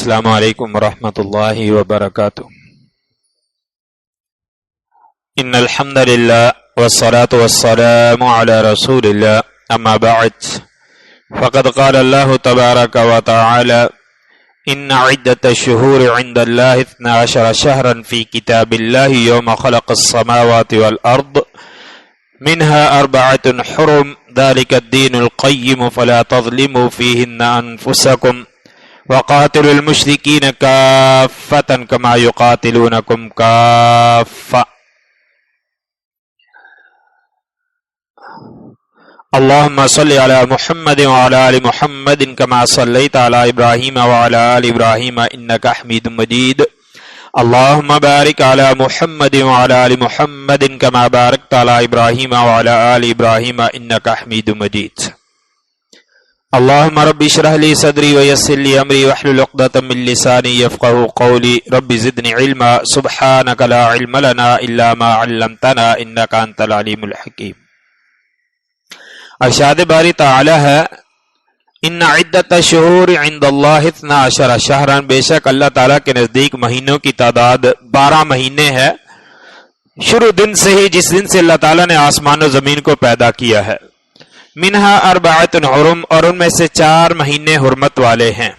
السلام علیکم ورحمۃ اللہ وبرکاتہ۔ ان الحمد للہ والصلاة والسلام علی رسول اللہ، اما بعد فقد قال اللہ تبارک وتعالی ان عدۃ الشہور عند اللہ 12 شہرا فی کتاب اللہ یوم خلق السماوات والارض منها 4 حرم ذلك الدین القیم فلا تظلموا فیہن انفسکم وقاتلوا المشرکین کافۃ کما یقاتلونکم کافۃ۔ اللہم صلی علی محمد وعلی آل محمد کما صلیت علی ابراہیم وعلی آل ابراہیم انک حمید مجید۔ اللہم بارک علی محمد وعلی آل محمد کما بارکت علی ابراہیم وعلی آل ابراہیم انک حمید مجید۔ اللہم رب اشرح لی صدری ویسر لی امری واحلل عقدۃ من لسانی یفقہوا قولی رب زدنی علما سبحانک لا علم لنا الا ما علمتنا انک انت العلیم الحکیم۔ ارشاد باری تعالی ہے ان عدت الشہور عند اللہ 12 شہرا، بے شک اللہ تعالیٰ کے نزدیک مہینوں کی تعداد 12 مہینے ہے، شروع دن سے ہی، جس دن سے اللہ تعالیٰ نے آسمان و زمین کو پیدا کیا ہے۔ منہا 4 حرم، اور ان میں سے 4 مہینے حرمت والے ہیں،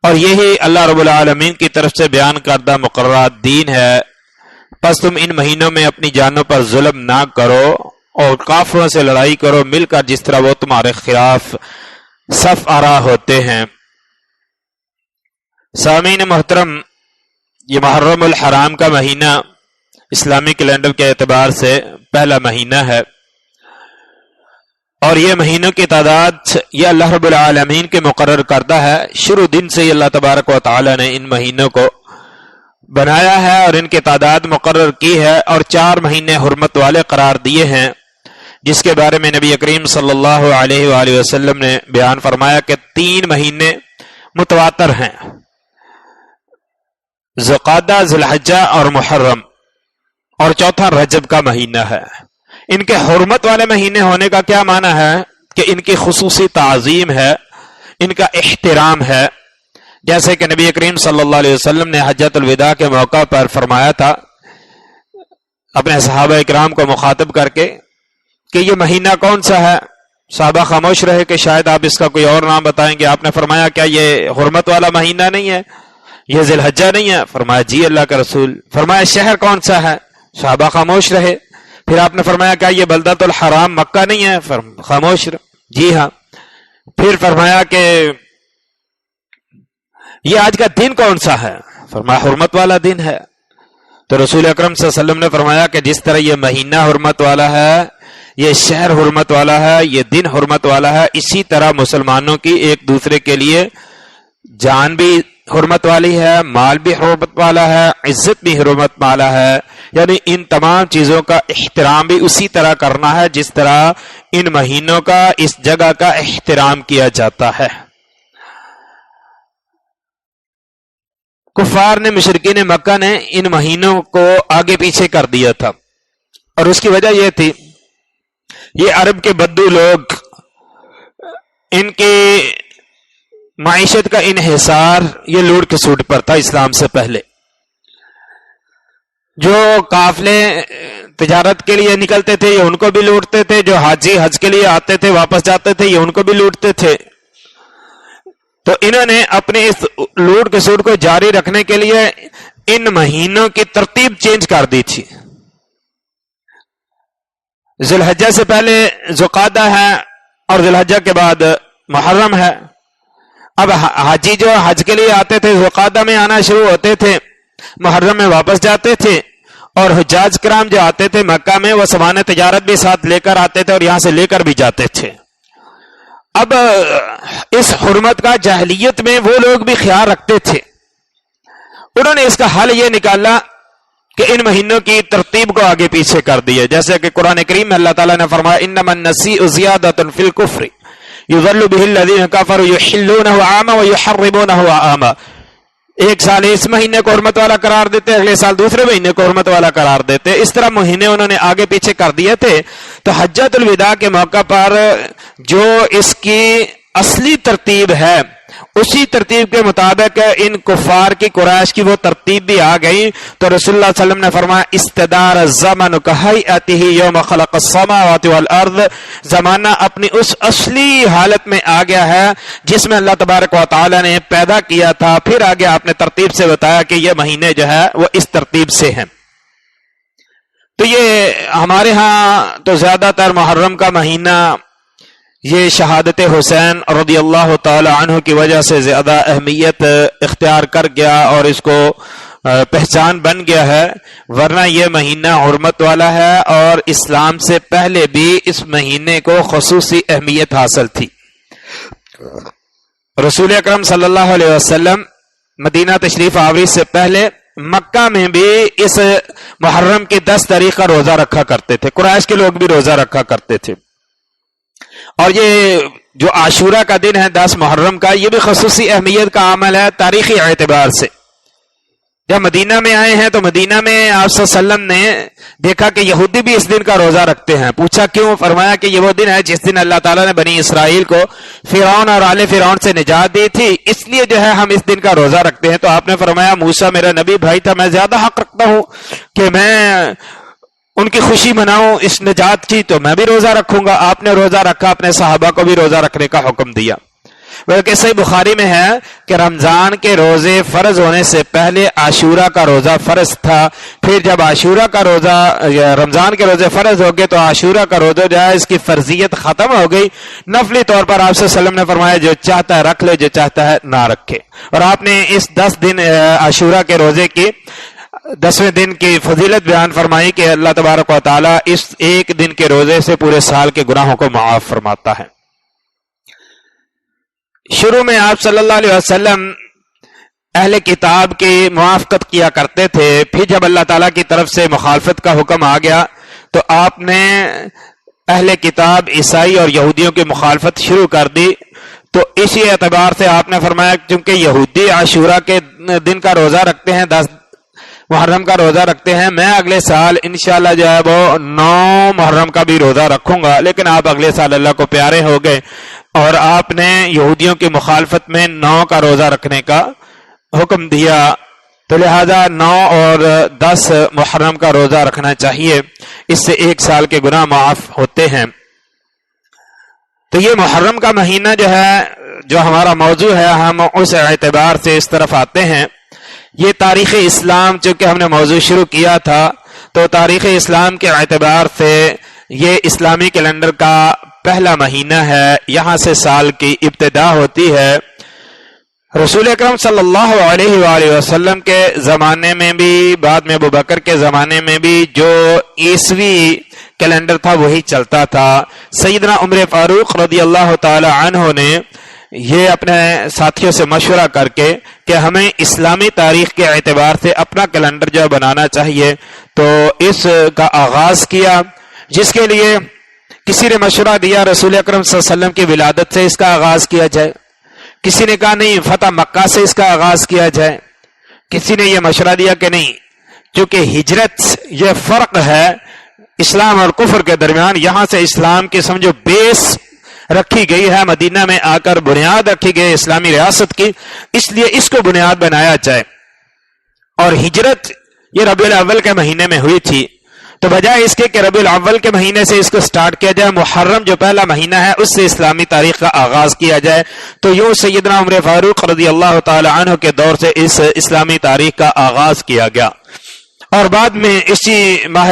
اور یہی اللہ رب العالمین کی طرف سے بیان کردہ مقررات دین ہے۔ پس تم ان مہینوں میں اپنی جانوں پر ظلم نہ کرو اور کافروں سے لڑائی کرو مل کر، جس طرح وہ تمہارے خلاف صف آرا ہوتے ہیں۔ سامعین محترم، یہ محرم الحرام کا مہینہ اسلامی کیلنڈر کے اعتبار سے پہلا مہینہ ہے، اور یہ مہینوں کی تعداد یہ اللہ رب العالمین کے مقرر کردہ ہے۔ شروع دن سے ہی اللہ تبارک و تعالی نے ان مہینوں کو بنایا ہے اور ان کی تعداد مقرر کی ہے، اور 4 مہینے حرمت والے قرار دیے ہیں، جس کے بارے میں نبی کریم صلی اللہ علیہ وآلہ وسلم نے بیان فرمایا کہ 3 مہینے متواتر ہیں، ذوالقعدہ، ذوالحجہ اور محرم، اور چوتھا رجب کا مہینہ ہے۔ ان کے حرمت والے مہینے ہونے کا کیا معنی ہے کہ ان کی خصوصی تعظیم ہے، ان کا احترام ہے، جیسے کہ نبی کریم صلی اللہ علیہ وسلم نے حجۃ الوداع کے موقع پر فرمایا تھا اپنے صحابہ اکرام کو مخاطب کر کے کہ یہ مہینہ کون سا ہے؟ صحابہ خاموش رہے کہ شاید آپ اس کا کوئی اور نام بتائیں گے۔ آپ نے فرمایا کیا یہ حرمت والا مہینہ نہیں ہے، یہ ذی الحجہ نہیں ہے؟ فرمایا جی اللہ کا رسول۔ فرمایا شہر کون سا ہے؟ صحابہ خاموش رہے۔ پھر آپ نے فرمایا کیا یہ بلدۃ الحرام مکہ نہیں ہے؟ خاموش رہے، جی ہاں۔ پھر فرمایا کہ یہ آج کا دن کون سا ہے؟ فرمایا حرمت والا دن ہے۔ تو رسول اکرم صلی اللہ علیہ وسلم نے فرمایا کہ جس طرح یہ مہینہ حرمت والا ہے، یہ شہر حرمت والا ہے، یہ دن حرمت والا ہے، اسی طرح مسلمانوں کی ایک دوسرے کے لیے جان بھی حرمت والی ہے، مال بھی حرمت والا ہے، عزت بھی حرمت والا ہے، یعنی ان تمام چیزوں کا احترام بھی اسی طرح کرنا ہے جس طرح ان مہینوں کا، اس جگہ کا احترام کیا جاتا ہے۔ کفار نے، مشرکین مکہ نے ان مہینوں کو آگے پیچھے کر دیا تھا، اور اس کی وجہ یہ تھی یہ عرب کے بدو لوگ، ان کی معیشت کا انحصار یہ لوٹ کھسوٹ پر تھا اسلام سے پہلے۔ جو قافلے تجارت کے لیے نکلتے تھے یہ ان کو بھی لوٹتے تھے، جو حاجی حج کے لیے آتے تھے واپس جاتے تھے یہ ان کو بھی لوٹتے تھے۔ تو انہوں نے اپنے اس لوٹ کھسوٹ کو جاری رکھنے کے لیے ان مہینوں کی ترتیب چینج کر دی تھی۔ ذوالحجہ سے پہلے ذوالقعدہ ہے، اور ذوالحجہ کے بعد محرم ہے۔ اب حاجی جو حج کے لیے آتے تھے ذوالقعدہ میں آنا شروع ہوتے تھے، محرم میں واپس جاتے تھے، اور حجاج کرام جو آتے تھے مکہ میں وہ سامان تجارت بھی ساتھ لے کر آتے تھے اور یہاں سے لے کر بھی جاتے تھے۔ اب اس حرمت کا جاہلیت میں وہ لوگ بھی خیال رکھتے تھے، انہوں نے اس کا حل یہ نکالا کہ ان مہینوں کی ترتیب کو آگے پیچھے کر دیے، جیسے کہ قرآن کریم میں اللہ تعالیٰ نے فرمایا انما النسیء زیادۃ فی الکفر یضل بہ الذین کفروا یحلونہ عاما ویحرمونہ عاما۔ ایک سال اس مہینے کو حرمت والا قرار دیتے، اگلے سال دوسرے مہینے کو حرمت والا قرار دیتے، اس طرح مہینے انہوں نے آگے پیچھے کر دیے تھے۔ تو حجۃ الوداع کے موقع پر جو اس کی اصلی ترتیب ہے اسی ترتیب کے مطابق ان کفار کی قریش کی وہ ترتیب بھی آ گئی. تو رسول اللہ صلی اللہ علیہ وسلم نے فرمایا استدار الزمن کہیئتہ یوم خلق السماوات والارض، زمانہ اپنی اس اصلی حالت میں آ گیا ہے جس میں اللہ تبارک و تعالی نے پیدا کیا تھا. پھر آگے آپ نے ترتیب سے بتایا کہ یہ مہینے جو ہے وہ اس ترتیب سے ہیں. تو یہ ہمارے ہاں تو زیادہ تر محرم کا مہینہ یہ شہادت حسین رضی اللہ تعالی عنہ کی وجہ سے زیادہ اہمیت اختیار کر گیا اور اس کو پہچان بن گیا ہے، ورنہ یہ مہینہ حرمت والا ہے اور اسلام سے پہلے بھی اس مہینے کو خصوصی اہمیت حاصل تھی. رسول اکرم صلی اللہ علیہ وسلم مدینہ تشریف آوری سے پہلے مکہ میں بھی اس محرم کی 10 تاریخ کا روزہ رکھا کرتے تھے. قریش کے لوگ بھی روزہ رکھا کرتے تھے. اور یہ جو عاشورہ کا دن ہے 10 محرم کا، یہ بھی خصوصی اہمیت کا عمل ہے تاریخی اعتبار سے. جب مدینہ میں آئے ہیں تو مدینہ میں آپ صلی اللہ علیہ وسلم نے دیکھا کہ یہودی بھی اس دن کا روزہ رکھتے ہیں. پوچھا کیوں؟ فرمایا کہ یہ وہ دن ہے جس دن اللہ تعالیٰ نے بنی اسرائیل کو فرعون اور آل فرعون سے نجات دی تھی، اس لیے جو ہے ہم اس دن کا روزہ رکھتے ہیں. تو آپ نے فرمایا موسیٰ میرا نبی بھائی تھا، میں زیادہ حق رکھتا ہوں کہ میں ان کی خوشی مناؤں اس نجات کی، تو میں بھی روزہ رکھوں گا. آپ نے روزہ رکھا، اپنے صحابہ کو بھی روزہ رکھنے کا حکم دیا. بلکہ صحیح بخاری میں ہے کہ رمضان کے روزے فرض ہونے سے پہلے عاشورہ کا روزہ فرض تھا. پھر جب عاشورہ کا روزہ رمضان کے روزے فرض ہو گئے تو عاشورہ کا روزہ جو ہے اس کی فرضیت ختم ہو گئی. نفلی طور پر آپ صلی اللہ علیہ وسلم نے فرمایا جو چاہتا ہے رکھ لے، جو چاہتا ہے نہ رکھے. اور آپ نے اس 10 دن عاشورہ کے روزے کی 10ویں دن کی فضیلت بیان فرمائی کہ اللہ تبارک و تعالیٰ اس ایک دن کے روزے سے پورے سال کے گناہوں کو معاف فرماتا ہے. شروع میں آپ صلی اللہ علیہ وسلم اہل کتاب کی موافقت کیا کرتے تھے. پھر جب اللہ تعالیٰ کی طرف سے مخالفت کا حکم آ گیا تو آپ نے اہل کتاب عیسائی اور یہودیوں کی مخالفت شروع کر دی. تو اسی اعتبار سے آپ نے فرمایا چونکہ یہودی عاشورہ کے دن کا روزہ رکھتے ہیں، 10 محرم کا روزہ رکھتے ہیں، میں اگلے سال انشاءاللہ جو ہے وہ 9 محرم کا بھی روزہ رکھوں گا. لیکن آپ اگلے سال اللہ کو پیارے ہو گئے اور آپ نے یہودیوں کی مخالفت میں 9 کا روزہ رکھنے کا حکم دیا. تو لہذا 9 اور 10 محرم کا روزہ رکھنا چاہیے، اس سے 1 سال کے گناہ معاف ہوتے ہیں. تو یہ محرم کا مہینہ جو ہے، جو ہمارا موضوع ہے، ہم اس اعتبار سے اس طرف آتے ہیں. یہ تاریخ اسلام، چونکہ ہم نے موضوع شروع کیا تھا تو تاریخ اسلام کے اعتبار سے یہ اسلامی کیلنڈر کا پہلا مہینہ ہے. یہاں سے سال کی ابتدا ہوتی ہے. رسول اکرم صلی اللہ علیہ وآلہ وسلم کے زمانے میں بھی، بعد میں ابوبکر کے زمانے میں بھی جو عیسوی کیلنڈر تھا وہی چلتا تھا. سیدنا عمر فاروق رضی اللہ تعالی عنہ نے یہ اپنے ساتھیوں سے مشورہ کر کے کہ ہمیں اسلامی تاریخ کے اعتبار سے اپنا کیلنڈر جو بنانا چاہیے، تو اس کا آغاز کیا، جس کے لیے کسی نے مشورہ دیا رسول اکرم صلی اللہ علیہ وسلم کی ولادت سے اس کا آغاز کیا جائے. کسی نے کہا نہیں، فتح مکہ سے اس کا آغاز کیا جائے. کسی نے یہ مشورہ دیا کہ نہیں، چونکہ ہجرت یہ فرق ہے اسلام اور کفر کے درمیان، یہاں سے اسلام کی سمجھو بیس رکھی گئی ہے، مدینہ میں آ کر بنیاد رکھی گئی اسلامی ریاست کی، اس لیے اس کو بنیاد بنایا جائے. اور ہجرت یہ ربیع الاول کے مہینے میں ہوئی تھی، تو بجائے اس کے کہ ربیع الاول کے مہینے سے اس کو سٹارٹ کیا جائے، محرم جو پہلا مہینہ ہے اس سے اسلامی تاریخ کا آغاز کیا جائے. تو یوں سیدنا عمر فاروق رضی اللہ تعالی عنہ کے دور سے اس اسلامی تاریخ کا آغاز کیا گیا. اور بعد میں اسی ماہ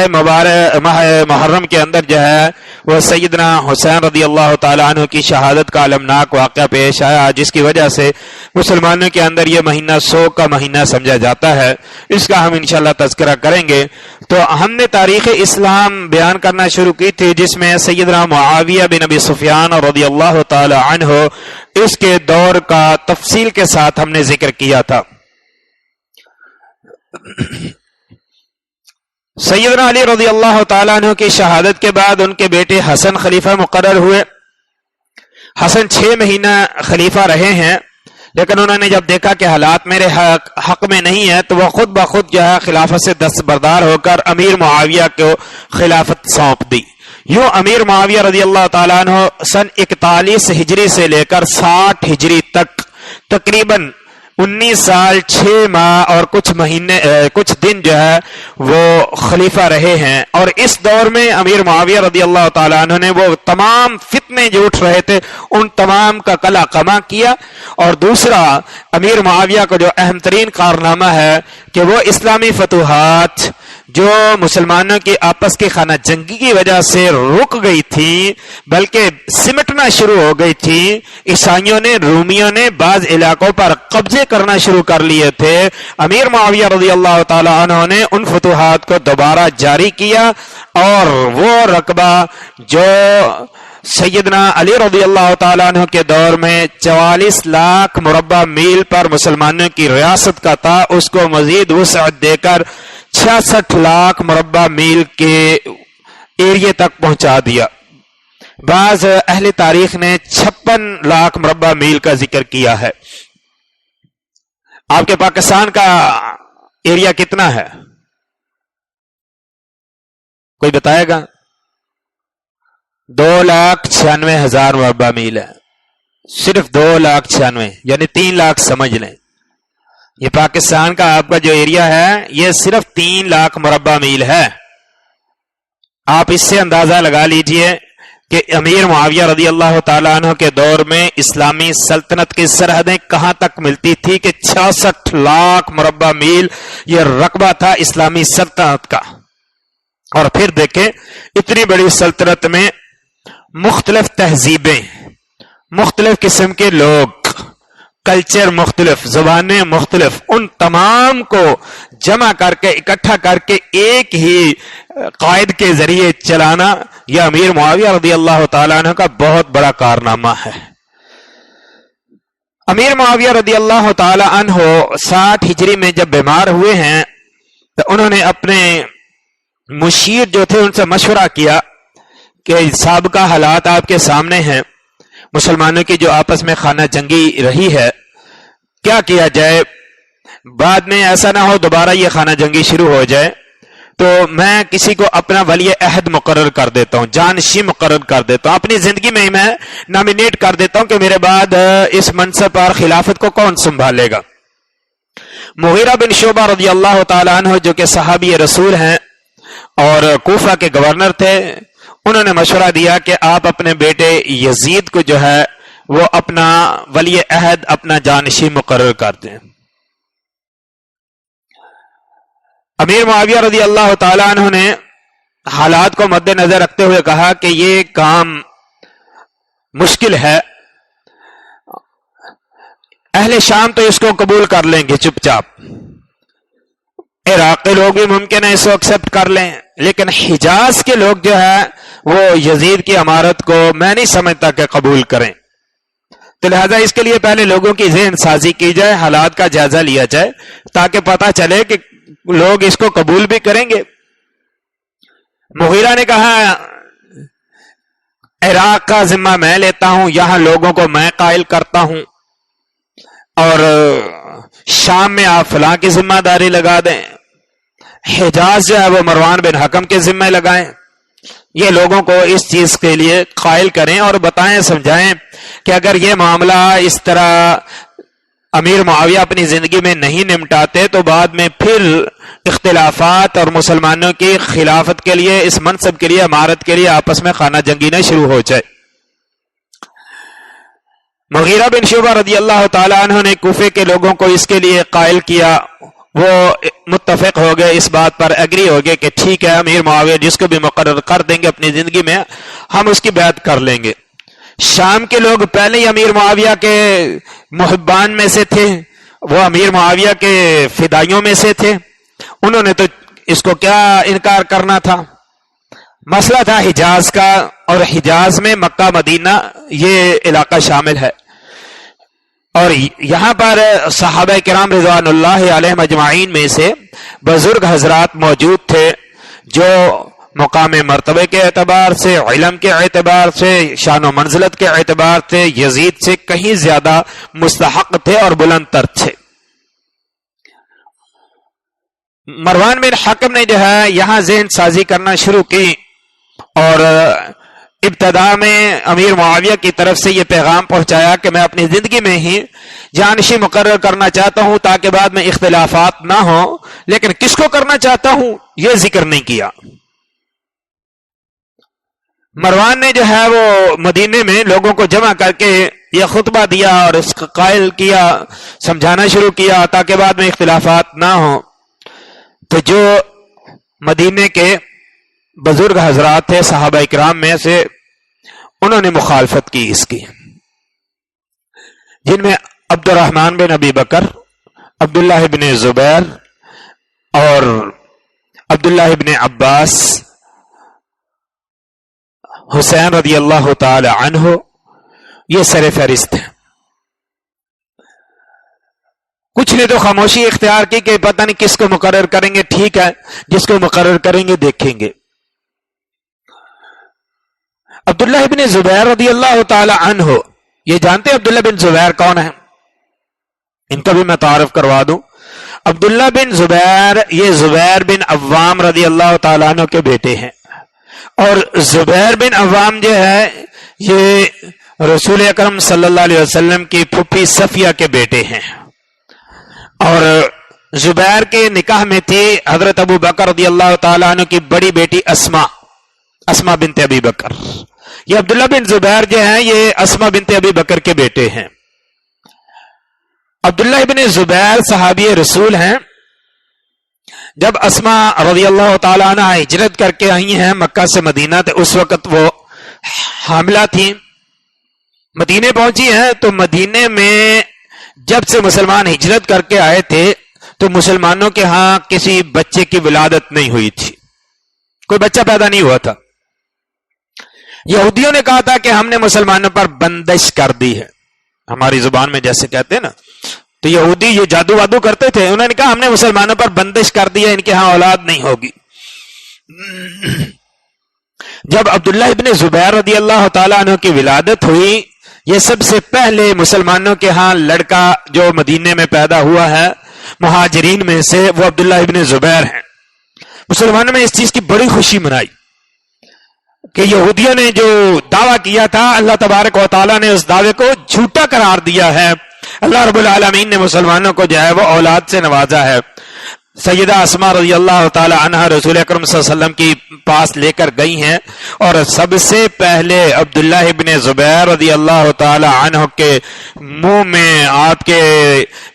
محرم کے اندر جو ہے وہ سیدنا حسین رضی اللہ تعالی عنہ کی شہادت کا المناک واقعہ پیش آیا، جس کی وجہ سے مسلمانوں کے اندر یہ مہینہ سوگ کا مہینہ سمجھا جاتا ہے. اس کا ہم انشاءاللہ تذکرہ کریں گے. تو ہم نے تاریخ اسلام بیان کرنا شروع کی تھی، جس میں سیدنا معاویہ بن ابی سفیان رضی اللہ تعالی عنہ اس کے دور کا تفصیل کے ساتھ ہم نے ذکر کیا تھا. سیدنا علی رضی اللہ تعالیٰ عنہ کی شہادت کے بعد ان کے بیٹے حسن خلیفہ مقرر ہوئے. حسن 6 مہینہ خلیفہ رہے ہیں، لیکن انہوں نے جب دیکھا کہ حالات میرے حق میں نہیں ہے تو وہ خود بخود جو ہے خلافت سے دستبردار ہو کر امیر معاویہ کو خلافت سونپ دی. یوں امیر معاویہ رضی اللہ تعالیٰ عنہ سن 41 ہجری سے لے کر 60 ہجری تک تقریباً 19 سال 6 ماہ اور کچھ مہینے کچھ دن جو ہے وہ خلیفہ رہے ہیں، اور اس دور میں امیر معاویہ رضی اللہ تعالیٰ عنہ نے وہ تمام فتنے جو اٹھ رہے تھے ان تمام کا قلع قمع کیا۔ اور دوسرا امیر معاویہ کو جو اہم ترین کارنامہ ہے کہ وہ اسلامی فتوحات جو مسلمانوں کی آپس کی خانہ جنگی کی وجہ سے رک گئی تھی بلکہ سمٹنا شروع ہو گئی تھی، عیسائیوں نے رومیوں نے بعض علاقوں پر قبضے کرنا شروع کر لیے تھے، امیر معاویہ رضی اللہ تعالی عنہ نے ان فتوحات کو دوبارہ جاری کیا، اور وہ رقبہ جو سیدنا علی رضی اللہ تعالیٰ عنہ کے دور میں 44 لاکھ مربع میل پر مسلمانوں کی ریاست کا تھا، اس کو مزید وسعت دے کر 66 لاکھ مربع میل کے ایریے تک پہنچا دیا۔ بعض اہل تاریخ نے 56 لاکھ مربع میل کا ذکر کیا ہے۔ آپ کے پاکستان کا ایریا کتنا ہے؟ کوئی بتائے گا؟ 2,96,000 مربع میل ہے، صرف 2,96,000 یعنی 3 لاکھ سمجھ لیں۔ یہ پاکستان کا آپ کا جو ایریا ہے یہ صرف 3 لاکھ مربع میل ہے۔ آپ اس سے اندازہ لگا لیجئے کہ امیر معاویہ رضی اللہ تعالیٰ عنہ کے دور میں اسلامی سلطنت کی سرحدیں کہاں تک ملتی تھی کہ 66 لاکھ مربع میل یہ رقبہ تھا اسلامی سلطنت کا۔ اور پھر دیکھیں اتنی بڑی سلطنت میں مختلف تہذیبیں، مختلف قسم کے لوگ، کلچر مختلف، زبانیں مختلف، ان تمام کو جمع کر کے اکٹھا کر کے ایک ہی قائد کے ذریعے چلانا یہ امیر معاویہ رضی اللہ تعالیٰ عنہ کا بہت بڑا کارنامہ ہے۔ امیر معاویہ رضی اللہ تعالیٰ عنہ 60 ہجری میں جب بیمار ہوئے ہیں تو انہوں نے اپنے مشیر جو تھے ان سے مشورہ کیا کہ سابقہ حالات آپ کے سامنے ہیں، مسلمانوں کی جو آپس میں خانہ جنگی رہی ہے، کیا کیا جائے؟ بعد میں ایسا نہ ہو دوبارہ یہ خانہ جنگی شروع ہو جائے، تو میں کسی کو اپنا ولی عہد مقرر کر دیتا ہوں، جانشین مقرر کر دیتا ہوں، اپنی زندگی میں میں نامینیٹ کر دیتا ہوں کہ میرے بعد اس منصب پر خلافت کو کون سنبھالے گا۔ مغیرہ بن شعبہ رضی اللہ تعالیٰ عنہ جو کہ صحابی رسول ہیں اور کوفہ کے گورنر تھے، انہوں نے مشورہ دیا کہ آپ اپنے بیٹے یزید کو جو ہے وہ اپنا ولی عہد، اپنا جانشین مقرر کر دیں۔ امیر معاویہ رضی اللہ تعالیٰ عنہ نے حالات کو مد نظر رکھتے ہوئے کہا کہ یہ کام مشکل ہے، اہل شام تو اس کو قبول کر لیں گے چپ چاپ، عراق کے لوگ بھی ممکن ہے اس کو ایکسپٹ کر لیں، لیکن حجاز کے لوگ جو ہے وہ یزید کی امارت کو میں نہیں سمجھتا کہ قبول کریں، تو لہذا اس کے لیے پہلے لوگوں کی ذہن سازی کی جائے، حالات کا جائزہ لیا جائے تاکہ پتہ چلے کہ لوگ اس کو قبول بھی کریں گے۔ مغیرہ نے کہا عراق کا ذمہ میں لیتا ہوں، یہاں لوگوں کو میں قائل کرتا ہوں، اور شام میں آپ فلاں کی ذمہ داری لگا دیں، حجاز جو ہے وہ مروان بن حکم کے ذمہ لگائیں، یہ لوگوں کو اس چیز کے لیے قائل کریں اور بتائیں سمجھائیں کہ اگر یہ معاملہ اس طرح امیر معاویہ اپنی زندگی میں نہیں نمٹاتے تو بعد میں پھر اختلافات اور مسلمانوں کی خلافت کے لیے، اس منصب کے لیے، امارت کے لیے آپس میں خانہ جنگی نہ شروع ہو جائے۔ مغیرہ بن شعبہ رضی اللہ تعالیٰ عنہ نے کوفے کے لوگوں کو اس کے لیے قائل کیا، وہ متفق ہو گئے، اس بات پر ایگری ہو گئے کہ ٹھیک ہے امیر معاویہ جس کو بھی مقرر کر دیں گے اپنی زندگی میں ہم اس کی بیعت کر لیں گے۔ شام کے لوگ پہلے ہی امیر معاویہ کے محبان میں سے تھے، وہ امیر معاویہ کے فدائیوں میں سے تھے، انہوں نے تو اس کو کیا انکار کرنا تھا۔ مسئلہ تھا حجاز کا، اور حجاز میں مکہ مدینہ یہ علاقہ شامل ہے، اور یہاں پر صحابہ کرام رضوان اللہ علیہم اجمعین میں سے بزرگ حضرات موجود تھے جو مقام مرتبے کے اعتبار سے، علم کے اعتبار سے، شان و منزلت کے اعتبار سے یزید سے کہیں زیادہ مستحق تھے اور بلند تر تھے۔ مروان بن حکم نے جو ہے یہاں ذہن سازی کرنا شروع کی اور ابتدا میں امیر معاویہ کی طرف سے یہ پیغام پہنچایا کہ میں اپنی زندگی میں ہی جانشی مقرر کرنا چاہتا ہوں تاکہ بعد میں اختلافات نہ ہوں، لیکن کس کو کرنا چاہتا ہوں یہ ذکر نہیں کیا۔ مروان نے جو ہے وہ مدینے میں لوگوں کو جمع کر کے یہ خطبہ دیا اور اس کا قائل کیا، سمجھانا شروع کیا تاکہ بعد میں اختلافات نہ ہوں۔ تو جو مدینے کے بزرگ حضرات تھے صحابہ اکرام میں سے، انہوں نے مخالفت کی اس کی، جن میں عبد الرحمن بن ابی بکر، عبداللہ بن زبیر اور عبداللہ بن عباس، حسین رضی اللہ تعالی عنہ، یہ سر فہرست ہیں۔ کچھ نے تو خاموشی اختیار کی کہ پتہ نہیں کس کو مقرر کریں گے، ٹھیک ہے جس کو مقرر کریں گے دیکھیں گے۔ عبداللہ بن زبیر رضی اللہ تعالی عنہ، یہ جانتے ہیں عبداللہ بن زبیر کون ہے؟ ان کا بھی میں تعارف کروا دوں۔ عبداللہ بن زبیر یہ زبیر بن عوام رضی اللہ تعالیٰ عنہ کے بیٹے ہیں، اور زبیر بن عوام جو ہے یہ رسول اکرم صلی اللہ علیہ وسلم کی پھپھی صفیہ کے بیٹے ہیں، اور زبیر کے نکاح میں تھی حضرت ابو بکر رضی اللہ تعالیٰ عنہ کی بڑی بیٹی اسما بنت ابی بکر۔ یہ عبداللہ بن زبیر جو ہیں یہ اسما بنت ابی بکر کے بیٹے ہیں۔ عبداللہ بن زبیر صحابی رسول ہیں۔ جب اسما رضی اللہ تعالیٰ عنہ ہجرت کر کے آئی ہیں مکہ سے مدینہ، تو اس وقت وہ حاملہ تھیں، مدینے پہنچی ہیں۔ تو مدینے میں جب سے مسلمان ہجرت کر کے آئے تھے تو مسلمانوں کے ہاں کسی بچے کی ولادت نہیں ہوئی تھی، کوئی بچہ پیدا نہیں ہوا تھا۔ یہودیوں نے کہا تھا کہ ہم نے مسلمانوں پر بندش کر دی ہے، ہماری زبان میں جیسے کہتے ہیں نا، تو یہودی یہ جادو وادو کرتے تھے، انہوں نے کہا ہم نے مسلمانوں پر بندش کر دی ہے، ان کے ہاں اولاد نہیں ہوگی۔ جب عبداللہ ابن زبیر رضی اللہ تعالیٰ عنہ کی ولادت ہوئی، یہ سب سے پہلے مسلمانوں کے ہاں لڑکا جو مدینے میں پیدا ہوا ہے مہاجرین میں سے، وہ عبداللہ ابن زبیر ہیں۔ مسلمانوں میں اس چیز کی بڑی خوشی منائی کہ یہودیوں نے جو دعویٰ کیا تھا اللہ تبارک و تعالیٰ نے اس دعوے کو جھوٹا قرار دیا ہے۔ اللہ رب العالمین نے مسلمانوں کو جو ہے وہ اولاد سے نوازا ہے۔ سیدہ اسما رضی اللہ تعالی عنہ رسول اکرم صلی اللہ علیہ وسلم کی پاس لے کر گئی ہیں، اور سب سے پہلے عبداللہ ابن زبیر رضی اللہ تعالی عنہ کے منہ میں، آپ کے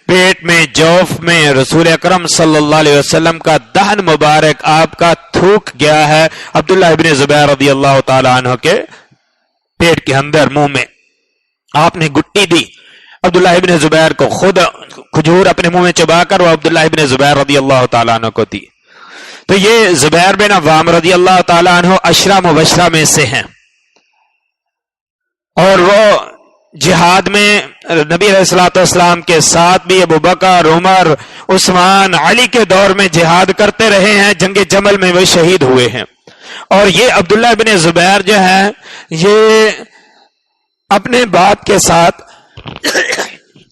پیٹ میں، جوف میں رسول اکرم صلی اللہ علیہ وسلم کا دہن مبارک آپ کا تھوک گیا ہے، عبداللہ ابن زبیر رضی اللہ تعالی عنہ کے پیٹ کے اندر، منہ میں آپ نے گٹی دی عبداللہ ابن زبیر کو، خود کھجور اپنے منہ میں چبا کر وہ عبداللہ ابن زبیر رضی اللہ تعالیٰ عنہ کو دی۔ تو یہ زبیر بن عوام رضی اللہ تعالیٰ عنہ عشرہ مبشرہ میں سے ہیں، اور وہ جہاد میں نبی علیہ الصلوۃ والسلام کے ساتھ بھی ابو بکر، عمر، عثمان، علی کے دور میں جہاد کرتے رہے ہیں، جنگ جمل میں وہ شہید ہوئے ہیں۔ اور یہ عبداللہ ابن زبیر جو ہے یہ اپنے باپ کے ساتھ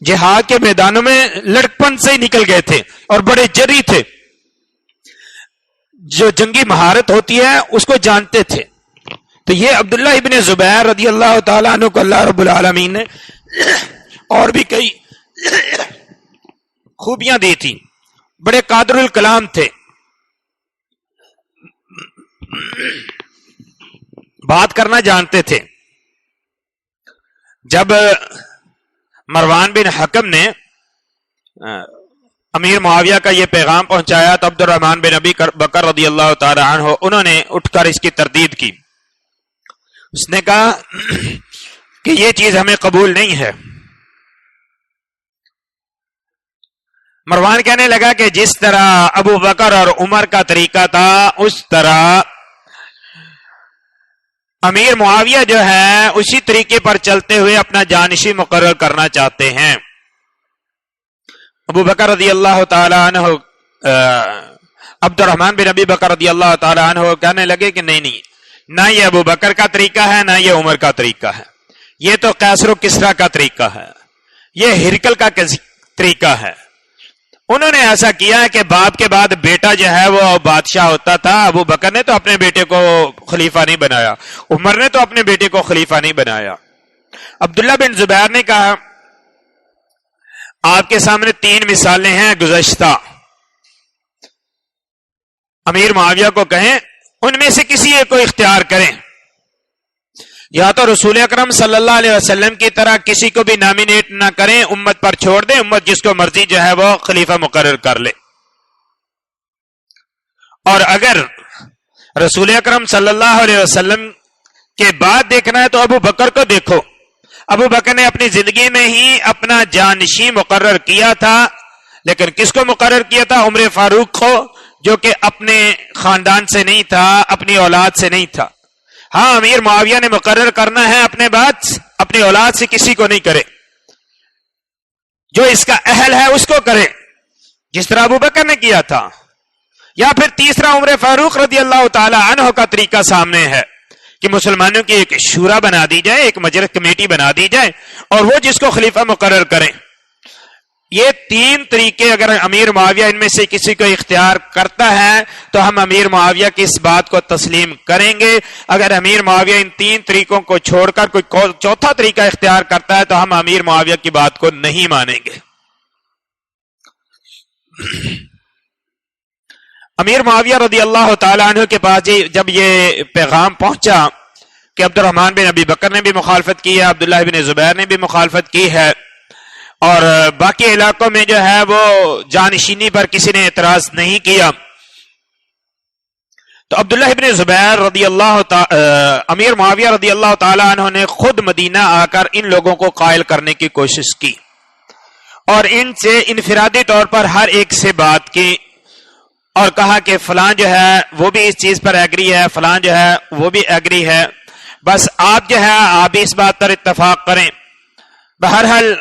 جہاد کے میدانوں میں لڑکپن سے ہی نکل گئے تھے اور بڑے جری تھے، جو جنگی مہارت ہوتی ہے اس کو جانتے تھے۔ تو یہ عبداللہ ابن زبیر رضی اللہ تعالیٰ عنہ کو اللہ رب العالمین نے اور بھی کئی خوبیاں دی تھی، بڑے قادر الکلام تھے، بات کرنا جانتے تھے۔ جب مروان بن حکم نے امیر معاویہ کا یہ پیغام پہنچایا تو عبد الرحمن بن ابی بکر رضی اللہ تعالی عنہ انہوں نے اٹھ کر اس کی تردید کی۔ اس نے کہا کہ یہ چیز ہمیں قبول نہیں ہے۔ مروان کہنے لگا کہ جس طرح ابو بکر اور عمر کا طریقہ تھا اس طرح امیر معاویہ جو ہے اسی طریقے پر چلتے ہوئے اپنا جانشی مقرر کرنا چاہتے ہیں۔ ابو بکر رضی اللہ تعالی عنہ عبد الرحمن بن ابی بکر رضی اللہ تعالی عنہ کہنے لگے کہ نہیں، نہ یہ ابو بکر کا طریقہ ہے، نہ یہ عمر کا طریقہ ہے، یہ تو قیصر و کسریٰ کا طریقہ ہے، یہ ہرقل کا طریقہ ہے۔ انہوں نے ایسا کیا ہے کہ باپ کے بعد بیٹا جو ہے وہ بادشاہ ہوتا تھا. ابو بکر نے تو اپنے بیٹے کو خلیفہ نہیں بنایا, عمر نے تو اپنے بیٹے کو خلیفہ نہیں بنایا. عبداللہ بن زبیر نے کہا آپ کے سامنے 3 مثالیں ہیں گزشتہ, امیر معاویہ کو کہیں ان میں سے کسی ایک کو اختیار کریں, یا تو رسول اکرم صلی اللہ علیہ وسلم کی طرح کسی کو بھی نامینیٹ نہ کریں, امت پر چھوڑ دیں, امت جس کو مرضی جو ہے وہ خلیفہ مقرر کر لے. اور اگر رسول اکرم صلی اللہ علیہ وسلم کے بعد دیکھنا ہے تو ابو بکر کو دیکھو. ابو بکر نے اپنی زندگی میں ہی اپنا جانشین مقرر کیا تھا, لیکن کس کو مقرر کیا تھا؟ عمر فاروق کو, جو کہ اپنے خاندان سے نہیں تھا, اپنی اولاد سے نہیں تھا. ہاں امیر معاویہ نے مقرر کرنا ہے اپنے بعد, اپنی اولاد سے کسی کو نہیں کرے, جو اس کا اہل ہے اس کو کرے, جس طرح ابو بکر نے کیا تھا. یا پھر تیسرا عمر فاروق رضی اللہ تعالی عنہ کا طریقہ سامنے ہے کہ مسلمانوں کی ایک شورا بنا دی جائے, ایک مجلس کمیٹی بنا دی جائے, اور وہ جس کو خلیفہ مقرر کریں. یہ 3 طریقے اگر امیر معاویہ ان میں سے کسی کو اختیار کرتا ہے تو ہم امیر معاویہ کی اس بات کو تسلیم کریں گے. اگر امیر معاویہ ان 3 طریقوں کو چھوڑ کر کوئی چوتھا طریقہ اختیار کرتا ہے تو ہم امیر معاویہ کی بات کو نہیں مانیں گے. امیر معاویہ رضی اللہ تعالیٰ عنہ کے پاس جب یہ پیغام پہنچا کہ عبد الرحمن بن ابی بکر نے بھی مخالفت کی ہے, عبداللہ بن زبیر نے بھی مخالفت کی ہے, اور باقی علاقوں میں جو ہے وہ جانشینی پر کسی نے اعتراض نہیں کیا, تو عبداللہ بن زبیر رضی اللہ امیر معاویہ رضی اللہ تعالیٰ عنہ نے خود مدینہ آ کر ان لوگوں کو قائل کرنے کی کوشش کی, اور ان سے انفرادی طور پر ہر ایک سے بات کی, اور کہا کہ فلاں جو ہے وہ بھی اس چیز پر ایگری ہے, فلاں جو ہے وہ بھی ایگری ہے, بس آپ جو ہے آپ اس بات پر اتفاق کریں. بہرحال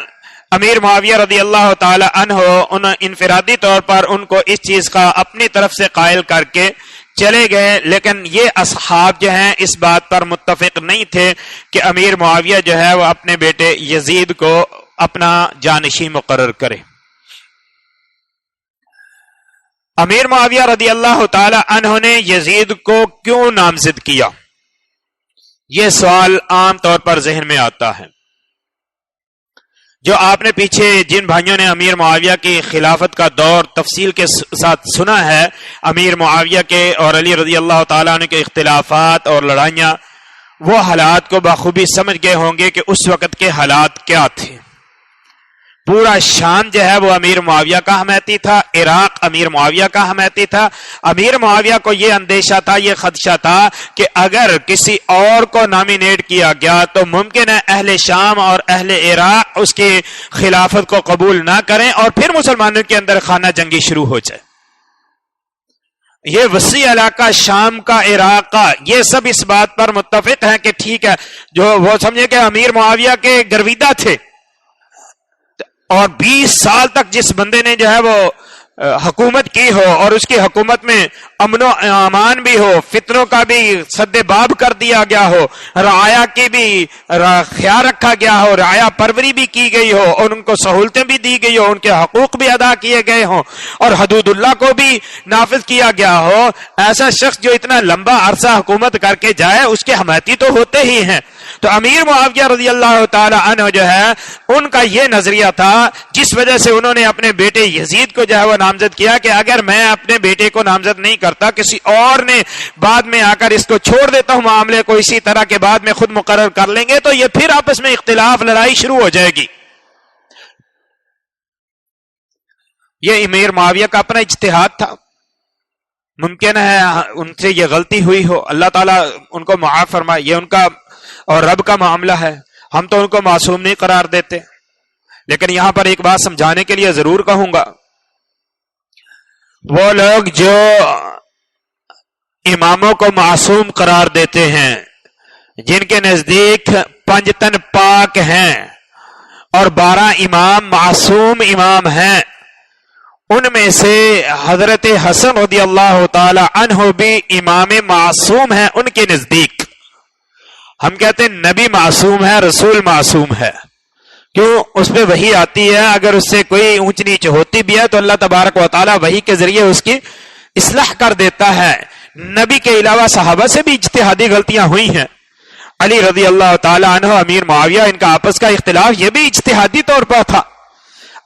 امیر معاویہ رضی اللہ تعالی عنہ ان انفرادی طور پر ان کو اس چیز کا اپنی طرف سے قائل کر کے چلے گئے, لیکن یہ اصحاب جو ہیں اس بات پر متفق نہیں تھے کہ امیر معاویہ جو ہے وہ اپنے بیٹے یزید کو اپنا جانشین مقرر کرے. امیر معاویہ رضی اللہ تعالی عنہ نے یزید کو کیوں نامزد کیا؟ یہ سوال عام طور پر ذہن میں آتا ہے. جو آپ نے پیچھے جن بھائیوں نے امیر معاویہ کی خلافت کا دور تفصیل کے ساتھ سنا ہے, امیر معاویہ کے اور علی رضی اللہ تعالیٰ عنہ کے اختلافات اور لڑائیاں, وہ حالات کو بخوبی سمجھ گئے ہوں گے کہ اس وقت کے حالات کیا تھے. پورا شام جو ہے وہ امیر معاویہ کا حمایتی تھا, عراق امیر معاویہ کا حمایتی تھا. امیر معاویہ کو یہ اندیشہ تھا, یہ خدشہ تھا کہ اگر کسی اور کو نامینیٹ کیا گیا تو ممکن ہے اہل شام اور اہل عراق اس کی خلافت کو قبول نہ کریں اور پھر مسلمانوں کے اندر خانہ جنگی شروع ہو جائے. یہ وسیع علاقہ شام کا, عراق کا, یہ سب اس بات پر متفق ہیں کہ ٹھیک ہے, جو وہ سمجھے کہ امیر معاویہ کے گرویدہ تھے, اور 20 سال تک جس بندے نے جو ہے وہ حکومت کی ہو اور اس کی حکومت میں امن و امان بھی ہو, فتنوں کا بھی سد باب کر دیا گیا ہو, رعایا کی بھی خیال رکھا گیا ہو, رعایا پروری بھی کی گئی ہو, اور ان کو سہولتیں بھی دی گئی ہو, ان کے حقوق بھی ادا کیے گئے ہوں, اور حدود اللہ کو بھی نافذ کیا گیا ہو, ایسا شخص جو اتنا لمبا عرصہ حکومت کر کے جائے اس کے حمایتی تو ہوتے ہی ہیں. تو امیر معاویہ رضی اللہ تعالی عنہ جو ہے ان کا یہ نظریہ تھا, جس وجہ سے انہوں نے اپنے بیٹے یزید کو جو ہے وہ نامزد کیا کہ اگر میں اپنے بیٹے کو نامزد نہیں کرتا, کسی اور نے بعد میں آ کر اس کو چھوڑ دیتا ہوں, معاملے کو اسی طرح کے بعد میں خود مقرر کر لیں گے تو یہ پھر آپس میں اختلاف لڑائی شروع ہو جائے گی. یہ امیر معاویہ کا اپنا اجتہاد تھا, ممکن ہے ان سے یہ غلطی ہوئی ہو, اللہ تعالیٰ ان کو معاف فرمائے, یہ ان کا اور رب کا معاملہ ہے, ہم تو ان کو معصوم نہیں قرار دیتے. لیکن یہاں پر ایک بات سمجھانے کے لیے ضرور کہوں گا, وہ لوگ جو اماموں کو معصوم قرار دیتے ہیں, جن کے نزدیک 5 تن پاک ہیں اور 12 امام معصوم امام ہیں, ان میں سے حضرت حسن رضی اللہ تعالی عنہ بھی امام معصوم ہیں. ان کے نزدیک ہم کہتے ہیں نبی معصوم ہے, رسول معصوم ہے, کیوں؟ اس پہ وحی آتی ہے، اگر اس سے کوئی اونچ نیچ ہوتی بھی ہے تو اللہ تبارک و تعالی وحی کے ذریعے اس کی اصلاح کر دیتا ہے۔ نبی کے علاوہ صحابہ سے بھی اجتہادی غلطیاں ہوئی ہیں۔ علی رضی اللہ تعالی عنہ، امیر معاویہ، ان کا آپس کا اختلاف یہ بھی اجتہادی طور پر تھا۔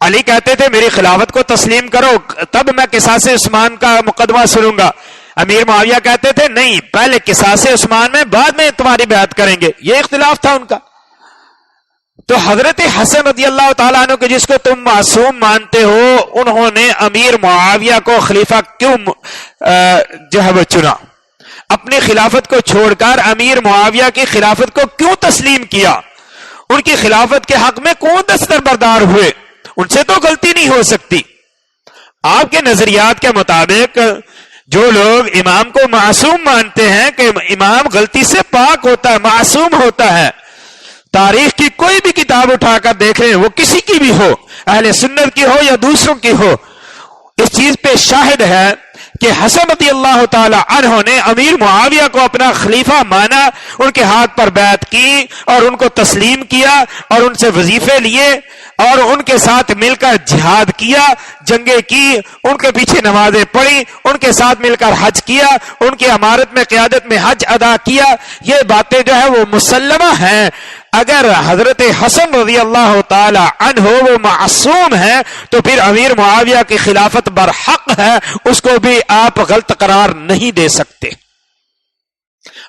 علی کہتے تھے میری خلافت کو تسلیم کرو تب میں قصاص عثمان کا مقدمہ سنوں گا، امیر معاویہ کہتے تھے نہیں، پہلے قصاص عثمان میں بعد میں تمہاری بیعت کریں گے۔ یہ اختلاف تھا ان کا۔ تو حضرت حسن رضی اللہ تعالیٰ عنہ کو جس کو تم معصوم مانتے ہو، انہوں نے امیر معاویہ کو خلیفہ کیوں جو ہے وہ چنا؟ اپنی خلافت کو چھوڑ کر امیر معاویہ کی خلافت کو کیوں تسلیم کیا؟ ان کی خلافت کے حق میں کون دستبردار ہوئے؟ ان سے تو غلطی نہیں ہو سکتی۔ آپ کے نظریات کے مطابق جو لوگ امام کو معصوم مانتے ہیں کہ امام غلطی سے پاک ہوتا ہے، معصوم ہوتا ہے، تاریخ کی کوئی بھی کتاب اٹھا کر دیکھ رہے ہیں، وہ کسی کی بھی ہو، اہل سنت کی ہو یا دوسروں کی ہو، اس چیز پہ شاہد ہے کہ حسن رضی اللہ تعالی عنہ نے امیر معاویہ کو اپنا خلیفہ مانا، ان کے ہاتھ پر بیعت کی اور ان کو تسلیم کیا اور ان سے وظیفے لیے اور ان کے ساتھ مل کر جہاد کیا، جنگیں کی، ان کے پیچھے نمازیں پڑھی، ان کے ساتھ مل کر حج کیا، ان کی امارت میں قیادت میں حج ادا کیا۔ یہ باتیں جو ہے وہ مسلمہ ہیں۔ اگر حضرت حسن رضی اللہ تعالی عنہ وہ معصوم ہے تو پھر امیر معاویہ کی خلافت برحق ہے، اس کو بھی آپ غلط قرار نہیں دے سکتے۔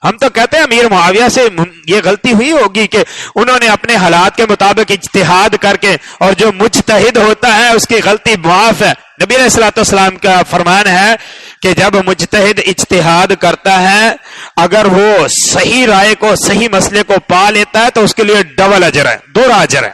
ہم تو کہتے ہیں امیر معاویہ سے یہ غلطی ہوئی ہوگی کہ انہوں نے اپنے حالات کے مطابق اجتہاد کر کے، اور جو مجتہد ہوتا ہے اس کی غلطی معاف ہے۔ نبی علیہ الصلوۃ والسلام کا فرمان ہے کہ جب مجتہد اجتہاد کرتا ہے، اگر وہ صحیح رائے کو، صحیح مسئلے کو پا لیتا ہے تو اس کے لیے ڈبل اجر ہے، دوہرا اجر ہے،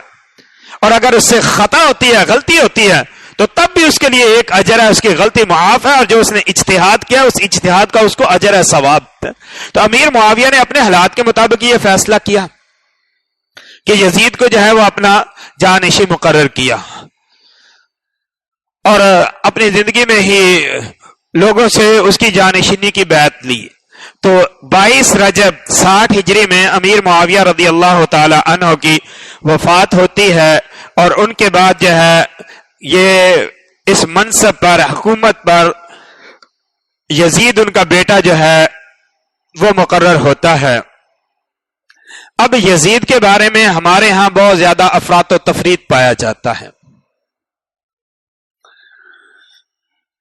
اور اگر اس سے خطا ہوتی ہے، غلطی ہوتی ہے، تو تب بھی اس کے لیے ایک اجر ہے، اس کی غلطی معاف ہے، اور جو اس نے اجتہاد کیا اس اجتہاد کا اس کو اجر ہے، ثواب ہے۔ تو امیر معاویہ نے اپنے حالات کے مطابق یہ فیصلہ کیا کہ یزید کو جو ہے وہ اپنا جانشین مقرر کیا، اور اپنی زندگی میں ہی لوگوں سے اس کی جانشینی کی بیعت لی۔ تو 22 رجب 60 ہجری میں امیر معاویہ رضی اللہ تعالی عنہ کی وفات ہوتی ہے، اور ان کے بعد جو ہے یہ اس منصب پر، حکومت پر یزید ان کا بیٹا جو ہے وہ مقرر ہوتا ہے۔ اب یزید کے بارے میں ہمارے ہاں بہت زیادہ افراط و تفریط پایا جاتا ہے۔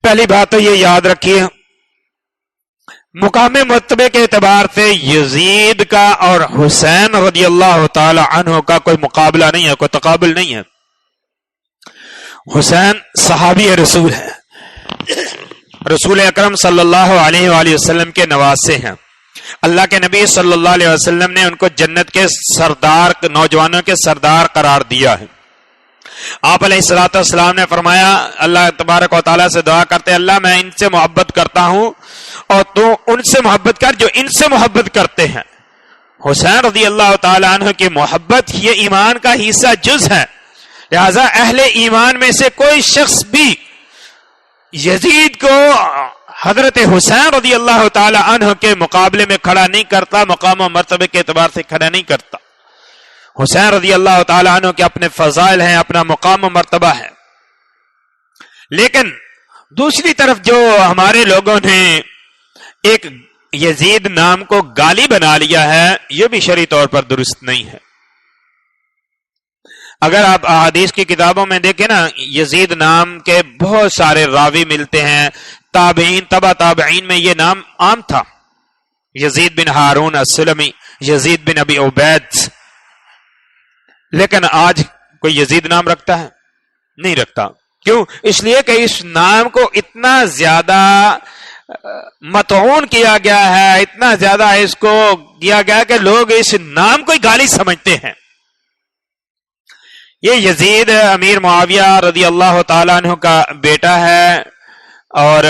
پہلی بات تو یہ یاد رکھیے، مقام مرتبے کے اعتبار سے یزید کا اور حسین رضی اللہ تعالی عنہ کا کوئی مقابلہ نہیں ہے، کوئی تقابل نہیں ہے۔ حسین صحابی رسول ہے، رسول اکرم صلی اللہ علیہ وآلہ وسلم کے نواسے ہیں۔ اللہ کے نبی صلی اللہ علیہ وسلم نے ان کو جنت کے سردار، نوجوانوں کے سردار قرار دیا ہے۔ آپ علیہ الصلوۃ والسلام نے فرمایا، اللہ تبارک و تعالیٰ سے دعا کرتے، اللہ میں ان سے محبت کرتا ہوں اور تو ان سے محبت کر جو ان سے محبت کرتے ہیں۔ حسین رضی اللہ تعالی عنہ کی محبت یہ ایمان کا حصہ جز ہے، لہذا اہل ایمان میں سے کوئی شخص بھی یزید کو حضرت حسین رضی اللہ تعالی عنہ کے مقابلے میں کھڑا نہیں کرتا، مقام و مرتبے کے اعتبار سے کھڑا نہیں کرتا۔ حسین رضی اللہ تعالی عنہ کے اپنے فضائل ہیں، اپنا مقام و مرتبہ ہے۔ لیکن دوسری طرف جو ہمارے لوگوں نے ایک یزید نام کو گالی بنا لیا ہے، یہ بھی شرعی طور پر درست نہیں ہے۔ اگر آپ احادیث کی کتابوں میں دیکھیں نا، یزید نام کے بہت سارے راوی ملتے ہیں، تابعین، تبع تابعین میں یہ نام عام تھا، یزید بن ہارون السلمی، یزید بن ابی عبید۔ لیکن آج کوئی یزید نام رکھتا ہے؟ نہیں رکھتا۔ کیوں؟ اس لیے کہ اس نام کو اتنا زیادہ مطعون کیا گیا ہے، اتنا زیادہ اس کو دیا گیا کہ لوگ اس نام کو ہی گالی سمجھتے ہیں۔ یہ یزید امیر معاویہ رضی اللہ تعالیٰ عنہ کا بیٹا ہے اور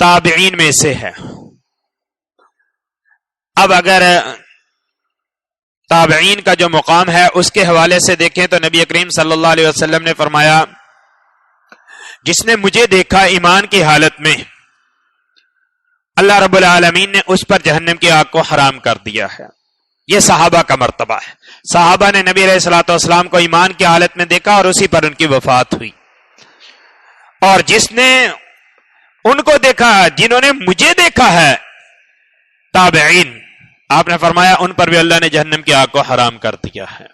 تابعین میں سے ہے۔ اب اگر تابعین کا جو مقام ہے اس کے حوالے سے دیکھیں تو نبی کریم صلی اللہ علیہ وسلم نے فرمایا، جس نے مجھے دیکھا ایمان کی حالت میں، اللہ رب العالمین نے اس پر جہنم کی آگ کو حرام کر دیا ہے۔ یہ صحابہ کا مرتبہ ہے۔ صحابہ نے نبی علیہ الصلوۃ والسلام کو ایمان کی حالت میں دیکھا اور اسی پر ان کی وفات ہوئی. اور جس نے ان کو دیکھا جنہوں نے مجھے دیکھا ہے تابعین، آپ نے فرمایا ان پر بھی اللہ نے جہنم کی آگ کو حرام کر دیا ہے.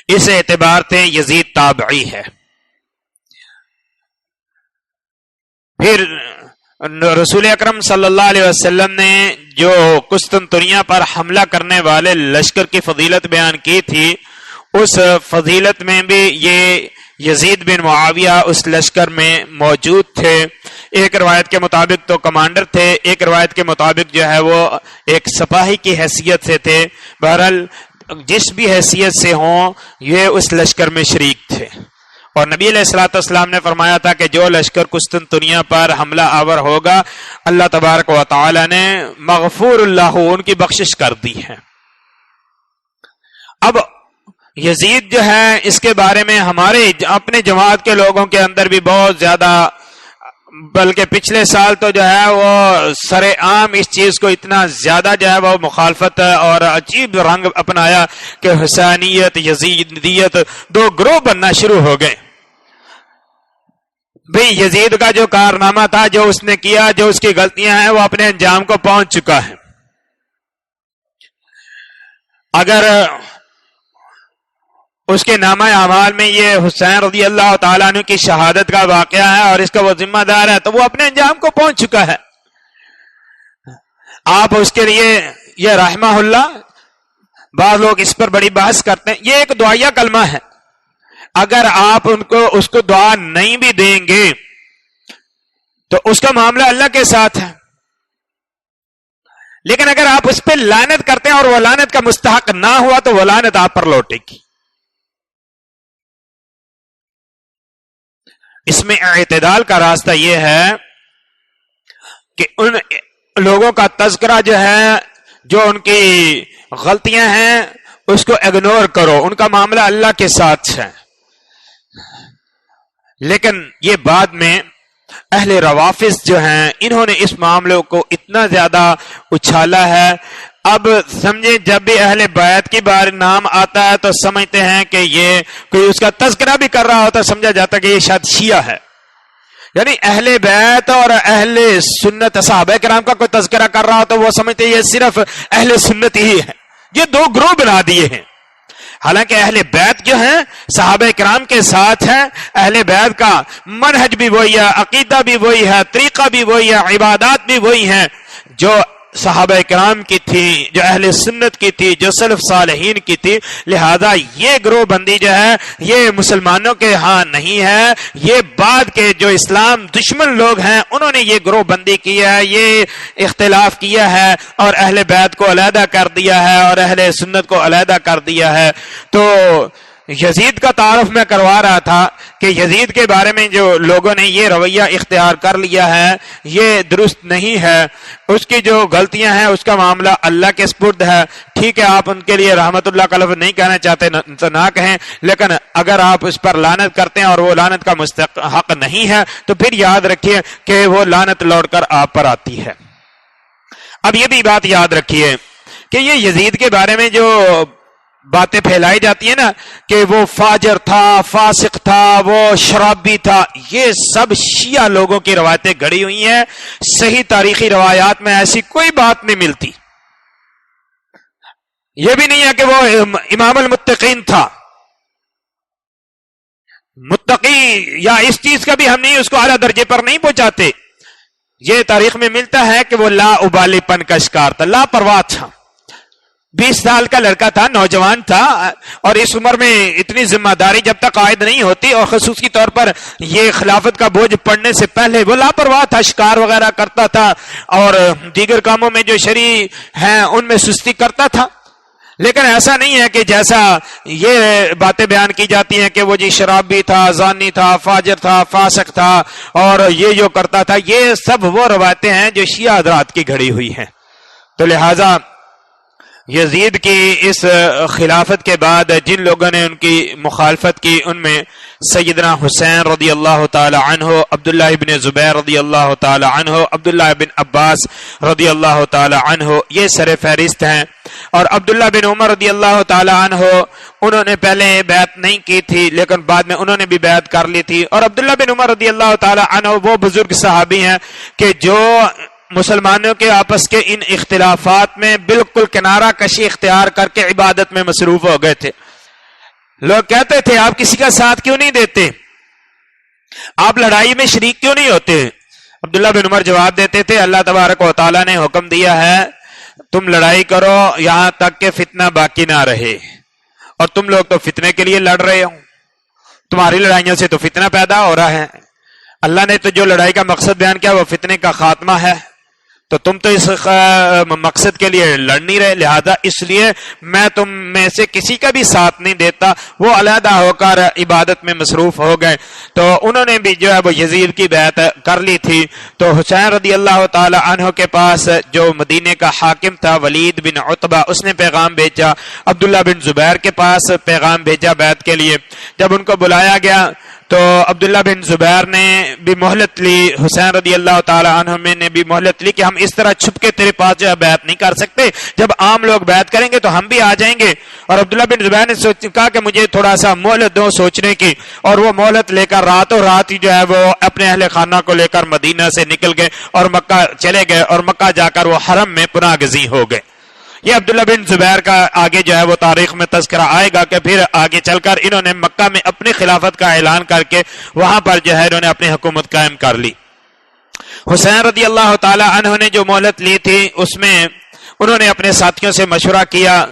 اس اعتبار سے یزید تابعی ہے. پھر رسول اکرم صلی اللہ علیہ وسلم نے جو قسطنطنیہ پر حملہ کرنے والے لشکر کی فضیلت بیان کی تھی، اس فضیلت میں بھی یہ یزید بن معاویہ اس لشکر میں موجود تھے. ایک روایت کے مطابق تو کمانڈر تھے، ایک روایت کے مطابق جو ہے وہ ایک سپاہی کی حیثیت سے تھے. بہرحال جس بھی حیثیت سے ہوں یہ اس لشکر میں شریک تھے. اور نبی علیہ الصلوۃ والسلام نے فرمایا تھا کہ جو لشکر قسطنطنیہ پر حملہ آور ہوگا اللہ تبارک و تعالی نے مغفور اللہ ان کی بخشش کر دی ہے. اب یزید جو ہے اس کے بارے میں ہمارے اپنے جماعت کے لوگوں کے اندر بھی بہت زیادہ، بلکہ پچھلے سال تو جو ہے وہ سر عام اس چیز کو اتنا زیادہ جو ہے وہ مخالفت اور عجیب رنگ اپنایا کہ حسینیت یزیدیت دو گروہ بننا شروع ہو گئے. بھئی یزید کا جو کارنامہ تھا، جو اس نے کیا، جو اس کی غلطیاں ہیں، وہ اپنے انجام کو پہنچ چکا ہے. اگر اس کے نامہ اعمال میں یہ حسین رضی اللہ تعالیٰ عنہ کی شہادت کا واقعہ ہے اور اس کا وہ ذمہ دار ہے، تو وہ اپنے انجام کو پہنچ چکا ہے. آپ اس کے لیے یہ رحمہ اللہ، بعض لوگ اس پر بڑی بحث کرتے ہیں، یہ ایک دعائیہ کلمہ ہے. اگر آپ اس کو دعا نہیں بھی دیں گے تو اس کا معاملہ اللہ کے ساتھ ہے. لیکن اگر آپ اس پہ لعنت کرتے ہیں اور وہ لعنت کا مستحق نہ ہوا تو وہ لعنت آپ پر لوٹے گی. اس میں اعتدال کا راستہ یہ ہے کہ ان لوگوں کا تذکرہ جو ہے، جو ان کی غلطیاں ہیں اس کو اگنور کرو، ان کا معاملہ اللہ کے ساتھ ہے. لیکن یہ بعد میں اہل روافض جو ہیں انہوں نے اس معاملے کو اتنا زیادہ اچھالا ہے. اب سمجھے جب بھی اہل بیت کی بار نام آتا ہے تو سمجھتے ہیں کہ یہ کوئی اس کا تذکرہ بھی کر رہا ہوتا ہے، سمجھا جاتا ہے کہ یہ شاید شیعہ ہے. یعنی اہل بیت اور اہل سنت صحابہ کرام کا کوئی تذکرہ کر رہا ہو تو وہ سمجھتے ہیں یہ صرف اہل سنت ہی ہے. یہ دو گروہ بنا دیے ہیں. حالانکہ اہل بیت جو ہیں صحابہ کرام کے ساتھ ہیں. اہل بیت کا منہج بھی وہی ہے، عقیدہ بھی وہی ہے، طریقہ بھی وہی ہے، عبادات بھی وہی ہیں جو صحابہ کرام کی تھی، جو اہل سنت کی تھی، جو سلف صالحین کی تھی. لہذا یہ گروہ بندی جو ہے یہ مسلمانوں کے ہاں نہیں ہے. یہ بعد کے جو اسلام دشمن لوگ ہیں انہوں نے یہ گروہ بندی کی ہے، یہ اختلاف کیا ہے اور اہل بیت کو علیحدہ کر دیا ہے اور اہل سنت کو علیحدہ کر دیا ہے. تو یزید کا تعارف میں کروا رہا تھا کہ یزید کے بارے میں جو لوگوں نے یہ رویہ اختیار کر لیا ہے یہ درست نہیں ہے. اس کی جو غلطیاں ہیں اس کا معاملہ اللہ کے سپرد ہے. ٹھیک ہے، آپ ان کے لیے رحمت اللہ کا لفظ نہیں کہنا چاہتے تو نہ کہیں، لیکن اگر آپ اس پر لعنت کرتے ہیں اور وہ لعنت کا مستحق نہیں ہے تو پھر یاد رکھیے کہ وہ لعنت لوٹ کر آپ پر آتی ہے. اب یہ بھی بات یاد رکھیے کہ یہ یزید کے بارے میں جو باتیں پھیلائی جاتی ہیں نا کہ وہ فاجر تھا، فاسق تھا، وہ شرابی تھا، یہ سب شیعہ لوگوں کی روایتیں گڑی ہوئی ہیں. صحیح تاریخی روایات میں ایسی کوئی بات نہیں ملتی. یہ بھی نہیں ہے کہ وہ امام المتقین تھا. متقی یا اس چیز کا بھی ہم نہیں اس کو اعلیٰ درجے پر نہیں پہنچاتے. یہ تاریخ میں ملتا ہے کہ وہ لا ابالی پن کا شکار تھا، لاپرواہ تھا. 20 سال کا لڑکا تھا، نوجوان تھا، اور اس عمر میں اتنی ذمہ داری جب تک عائد نہیں ہوتی اور خصوصی طور پر یہ خلافت کا بوجھ پڑنے سے پہلے وہ لاپرواہ تھا، شکار وغیرہ کرتا تھا اور دیگر کاموں میں جو شرعی ہیں ان میں سستی کرتا تھا. لیکن ایسا نہیں ہے کہ جیسا یہ باتیں بیان کی جاتی ہیں کہ وہ جی شرابی تھا، زانی تھا، فاجر تھا، فاسق تھا اور یہ جو کرتا تھا. یہ سب وہ روایتیں ہیں جو شیعہ حضرات کی گھڑی ہوئی ہیں. تو لہذا یزید کی اس خلافت کے بعد جن لوگوں نے ان کی مخالفت کی ان میں سیدنا حسین رضی اللہ تعالی عنہ، عبداللہ ابن زبیر رضی اللہ تعالی عنہ، عبداللہ بن عباس رضی اللہ تعالی عنہ، یہ سر فہرست ہیں۔ اور عبداللہ بن عمر رضی اللہ تعالی عنہ، انہوں نے پہلے بیعت نہیں کی تھی لیکن بعد میں انہوں نے بھی بیعت کر لی تھی۔ اور عبداللہ بن عمر رضی اللہ تعالی عنہ وہ بزرگ صحابی ہیں کہ جو مسلمانوں کے آپس کے ان اختلافات میں بالکل کنارہ کشی اختیار کر کے عبادت میں مصروف ہو گئے تھے۔ لوگ کہتے تھے آپ کسی کا ساتھ کیوں نہیں دیتے، آپ لڑائی میں شریک کیوں نہیں ہوتے؟ عبداللہ بن عمر جواب دیتے تھے اللہ تبارک و تعالیٰ نے حکم دیا ہے تم لڑائی کرو یہاں تک کہ فتنہ باقی نہ رہے، اور تم لوگ تو فتنے کے لیے لڑ رہے ہو، تمہاری لڑائیوں سے تو فتنہ پیدا ہو رہا ہے۔ اللہ نے تو جو لڑائی کا مقصد بیان کیا وہ فتنے کا خاتمہ ہے، تو تم تو اس مقصد کے لیے لڑ نہیں رہے، لہذا اس لیے میں تم میں سے کسی کا بھی ساتھ نہیں دیتا۔ وہ علیحدہ ہو کر عبادت میں مصروف ہو گئے، تو انہوں نے بھی جو ہے وہ یزید کی بیعت کر لی تھی۔ تو حسین رضی اللہ تعالی عنہ کے پاس جو مدینے کا حاکم تھا ولید بن عتبہ، اس نے پیغام بھیجا، عبداللہ بن زبیر کے پاس پیغام بھیجا بیعت کے لیے۔ جب ان کو بلایا گیا تو عبداللہ بن زبیر نے بھی مہلت لی، حسین رضی اللہ تعالی عنہ میں نے بھی مہلت لی کہ ہم اس طرح چھپ کے تیرے پاس جو ہے بیعت نہیں کر سکتے، جب عام لوگ بیعت کریں گے تو ہم بھی آ جائیں گے۔ اور عبداللہ بن زبیر نے کہا کہ مجھے تھوڑا سا مہلت دو سوچنے کی، اور وہ مہلت لے کر راتوں رات ہی جو ہے وہ اپنے اہل خانہ کو لے کر مدینہ سے نکل گئے اور مکہ چلے گئے، اور مکہ جا کر وہ حرم میں پناہ گزین ہو گئے۔ یہ عبداللہ بن زبیر کا آگے جو ہے وہ تاریخ میں تذکرہ آئے گا کہ پھر آگے چل کر انہوں نے مکہ میں اپنی خلافت کا اعلان کر کے وہاں پر جو ہے انہوں نے اپنی حکومت قائم کر لی۔ حسین رضی اللہ تعالی عنہ نے جو مہلت لی تھی اس میں انہوں نے اپنے ساتھیوں سے مشورہ کیا۔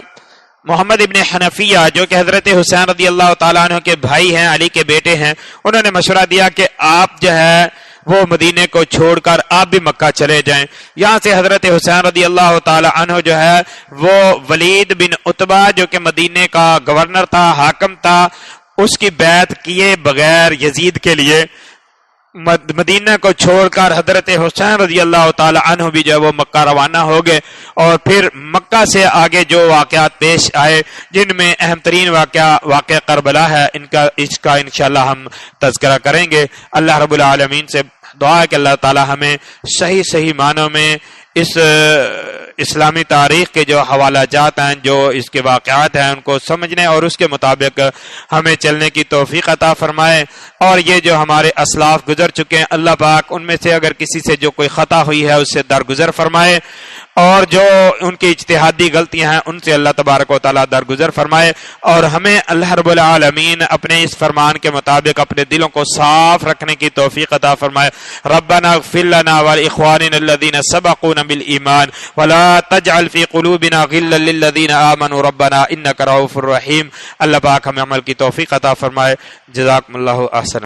محمد ابن حنفیہ جو کہ حضرت حسین رضی اللہ تعالی عنہ کے بھائی ہیں، علی کے بیٹے ہیں، انہوں نے مشورہ دیا کہ آپ جو ہے وہ مدینے کو چھوڑ کر آپ بھی مکہ چلے جائیں۔ یہاں سے حضرت حسین رضی اللہ تعالی عنہ جو ہے وہ ولید بن عتبہ جو کہ مدینے کا گورنر تھا، حاکم تھا، اس کی بیعت کیے بغیر یزید کے لیے مدینہ کو چھوڑ کر حضرت حسین رضی اللہ تعالی عنہ بھی جو ہے وہ مکہ روانہ ہو گئے۔ اور پھر مکہ سے آگے جو واقعات پیش آئے جن میں اہم ترین واقعہ کربلا ہے، اس کا انشاءاللہ ہم تذکرہ کریں گے۔ اللہ رب العالمین سے دعا ہے کہ اللہ تعالی ہمیں صحیح معنوں میں اس اسلامی تاریخ کے جو حوالہ جات ہیں، جو اس کے واقعات ہیں، ان کو سمجھنے اور اس کے مطابق ہمیں چلنے کی توفیق عطا فرمائے۔ اور یہ جو ہمارے اسلاف گزر چکے ہیں، اللہ پاک ان میں سے اگر کسی سے جو کوئی خطا ہوئی ہے اس سے درگزر فرمائے، اور جو ان کی اجتہادی غلطیاں ہیں ان سے اللہ تبارک و تعالیٰ درگزر فرمائے، اور ہمیں اللہ رب العالمین اپنے اس فرمان کے مطابق اپنے دلوں کو صاف رکھنے کی توفیق عطا فرمائے۔ ربنا اغفر لنا ولاخواننا الذين سبقونا بالایمان ولا تجعل في قلوبنا غلا للذين آمنوا ربنا انك رؤوف رحیم۔ اللہ پاک ہمیں عمل کی توفیق عطا فرمائے۔ جزاکم اللہ احسن۔